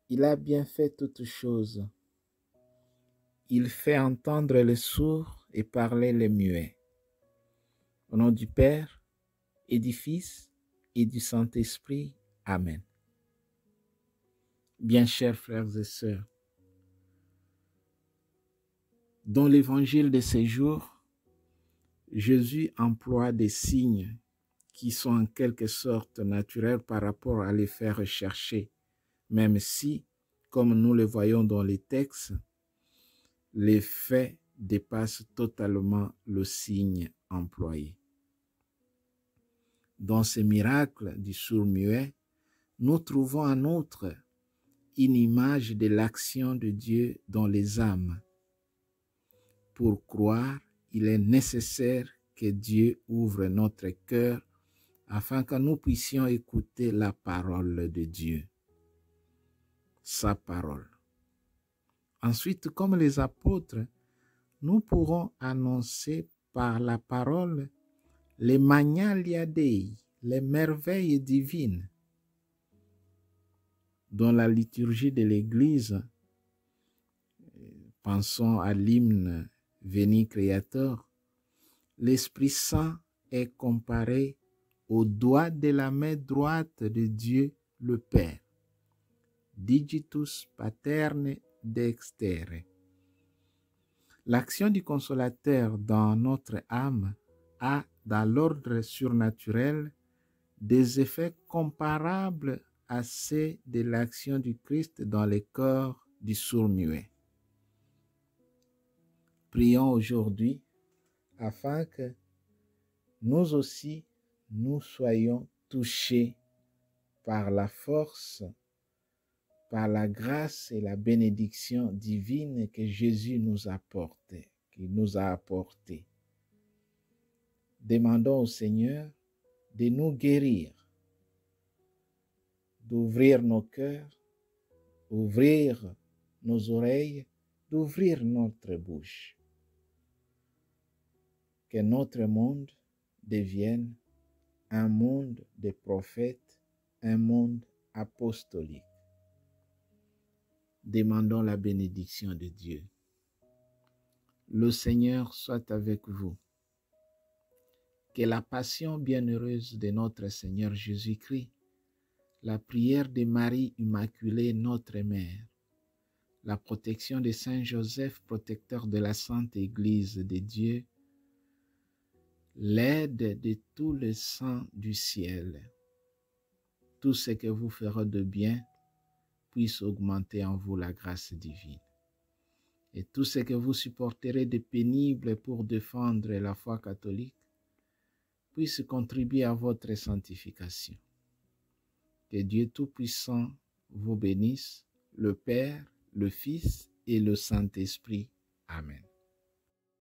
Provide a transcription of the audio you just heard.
Il a bien fait toutes choses. Il fait entendre les sourds et parler les muets. Au nom du Père et du Fils et du Saint-Esprit. Amen. Bien chers frères et sœurs, dans l'évangile de ces jours, Jésus emploie des signes qui sont en quelque sorte naturels par rapport à les faire rechercher, même si, comme nous le voyons dans les textes, les faits dépassent totalement le signe employé. Dans ce miracle du sourd-muet, nous trouvons en outre une image de l'action de Dieu dans les âmes. Pour croire, il est nécessaire que Dieu ouvre notre cœur afin que nous puissions écouter la parole de Dieu, sa parole. Ensuite, comme les apôtres, nous pourrons annoncer par la parole les magnalia Dei, les merveilles divines. Dans la liturgie de l'Église, pensons à l'hymne Veni Creator, l'Esprit Saint est comparé au doigt de la main droite de Dieu le Père, Digitus Paterne Dextere. L'action du consolateur dans notre âme a, dans l'ordre surnaturel, des effets comparables à ceux de l'action du Christ dans le corps du sourd-muet. Prions aujourd'hui afin que nous aussi, nous soyons touchés par la force, par la grâce et la bénédiction divine que Jésus nous a apportée. Demandons au Seigneur de nous guérir, d'ouvrir nos cœurs, d'ouvrir nos oreilles, d'ouvrir notre bouche. Que notre monde devienne un monde de prophètes, un monde apostolique. Demandons la bénédiction de Dieu. Le Seigneur soit avec vous. Que la passion bienheureuse de notre Seigneur Jésus-Christ, la prière de Marie Immaculée, notre Mère, la protection de Saint Joseph, protecteur de la Sainte Église de Dieu, l'aide de tous les saints du ciel, tout ce que vous ferez de bien puisse augmenter en vous la grâce divine. Et tout ce que vous supporterez de pénible pour défendre la foi catholique puisse contribuer à votre sanctification. Que Dieu Tout-Puissant vous bénisse, le Père, le Fils et le Saint-Esprit. Amen.